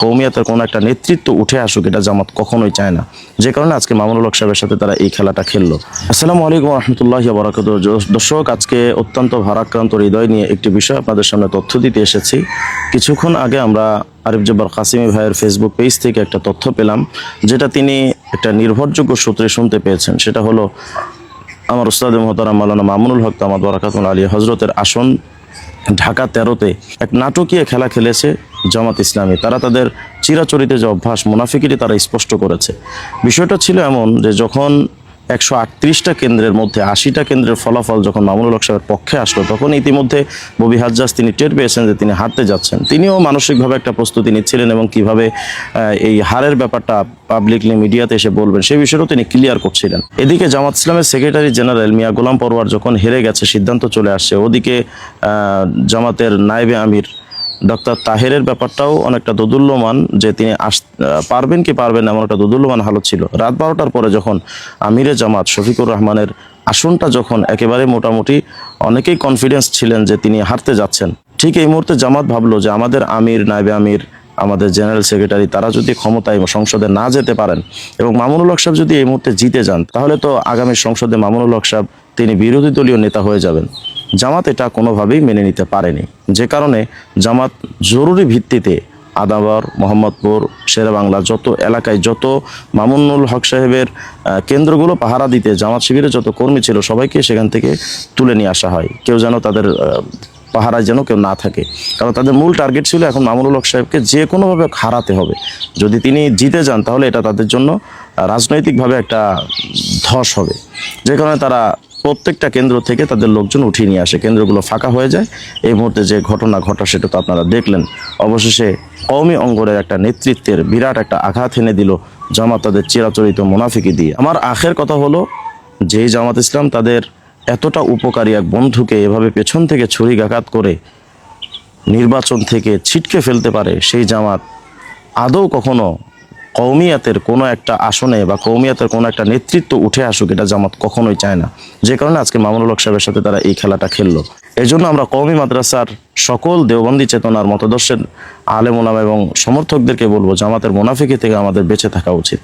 কওমিয়াতের কোনো একটা নেতৃত্ব উঠে আসুক, এটা জামাত কখনোই চায় না। যে কারণে আজকে মামুনুল হক সাহেবের সাথে তারা এই খেলাটা খেললো। আসসালামু আলাইকুম রহমতুল্লাহি ওয়া বারাকাতুহু। দর্শক, আজকে অত্যন্ত ভারাক্রান্ত হৃদয় নিয়ে একটি বিষয় আপনাদের সামনে তথ্য দিতে এসেছি। কিছুক্ষণ আগে আমরা আরিফ জব্বার কাসিমি ভাইয়ের ফেসবুক পেজ থেকে একটা তথ্য পেলাম, যেটা তিনি একটা নির্ভরযোগ্য সূত্রে শুনতে পেয়েছেন। সেটা হলো আমার উস্তাদ মুহতারাম মাওলানা মামুনুল হক দামাত বারাকাতুহুল আলিয়া হজরতের আসন ঢাকা 13-তে এক নাটকীয় খেলা খেলেছে জামাত ইসলামী। তারা তাদের চিরাচরিত যে অভ্যাস মুনাফিকিটি তারা স্পষ্ট করেছে। বিষয়টা ছিল এমন যে যখন 138টা কেন্দ্রের মধ্যে 80টা কেন্দ্রের ফলাফল যখন মামুনুল হক সাহেবের পক্ষে আসলো, তখন ইতিমধ্যে ববি হাজ্জাজ তিনি টের পেয়েছেন যে তিনি হারতে যাচ্ছেন। তিনিও মানসিকভাবে একটা প্রস্তুতি নিচ্ছিলেন এবং কিভাবে এই হারের ব্যাপারটা পাবলিকলি মিডিয়াতে এসে বলবেন সেই বিষয়টাও তিনি ক্লিয়ার করছিলেন। এদিকে জামাত ইসলামের সেক্রেটারি জেনারেল মিয়া গোলাম পরওয়ার যখন হেরে গেছে, সিদ্ধান্ত চলে আসছে, ওদিকে জামাতের নায়েবে আমির ডক্টর তাহেরের ব্যাপারটাও অনেকটা দোদুল্যমান, যে তিনি পারবেন কি পারবেন এমন একটা দোদুল্যমান হালত ছিল। রাত 12টার পরে যখন আমিরে জামাত শফিকুর রহমানের আসনটা যখন একেবারে মোটামুটি অনেকেই কনফিডেন্স ছিলেন যে তিনি হারতে যাচ্ছেন, ঠিক এই মুহূর্তে জামাত ভাবলো যে আমাদের আমির, নায়েবে আমির, আমাদের জেনারেল সেক্রেটারি তারা যদি ক্ষমতায় সংসদে না যেতে পারেন এবং মামুনুল হক সাহেব যদি এই মুহূর্তে জিতে যান, তাহলে তো আগামী সংসদে মামুনুল হক সাহেব তিনি বিরোধী দলীয় নেতা হয়ে যাবেন। জামাত এটা কোনোভাবেই মেনে নিতে পারেনি। যে কারণে জামাত জরুরি ভিত্তিতে আদাবর, মোহাম্মদপুর, শেরেবাংলা যত এলাকায় যত মামুনুল হক সাহেবের কেন্দ্রগুলো পাহারা দিতে জামাত শিবিরের যত কর্মী ছিল সবাইকে সেখান থেকে তুলে নিয়ে আসা হয়। কেউ যেন তাদের পাহারায় যেন কেউ না থাকে, কারণ তাদের মূল টার্গেট ছিল এখন মামুনুল হক সাহেবকে যে কোনোভাবে হারাতে হবে। যদি তিনি জিতে যান তাহলে এটা তাদের জন্য রাজনৈতিকভাবে একটা ধস হবে। যে কারণে তারা প্রত্যেকটা কেন্দ্র থেকে তাদের লোকজন উঠিয়ে নিয়ে আসে, কেন্দ্রগুলো ফাঁকা হয়ে যায়। এই মুহূর্তে যে ঘটনা ঘটা সেটা তো আপনারা দেখলেন। অবশেষে কওমি অঙ্গনের একটা নেতৃত্বের বিরাট একটা আঘাত এনে দিল জামাত তাদের চিরাচরিত মুনাফিকি দিয়ে। আমার আখের কথা হলো, যেই জামাত ইসলাম তাদের এতটা উপকারী এক বন্ধুকে এভাবে পেছন থেকে ছুরিকাঘাত করে নির্বাচন থেকে ছিটকে ফেলতে পারে, সেই জামাত আদৌ কখনো কওমিয়াতের কোনো একটা আসনে বা কওমিয়াতের কোনো একটা নেতৃত্ব উঠে আসুক, এটা জামাত কখনোই চায় না। যে কারণে আজকে মামুনুল হক সাহেবের সাথে তারা এই খেলাটা খেললো। এই জন্য আমরা কওমি মাদ্রাসার সকল দেওবন্দি চেতনার মতদর্শের আলেম ওলামা এবং সমর্থকদেরকে বলবো, জামাতের মুনাফিকি থেকে আমাদের বেঁচে থাকা উচিত।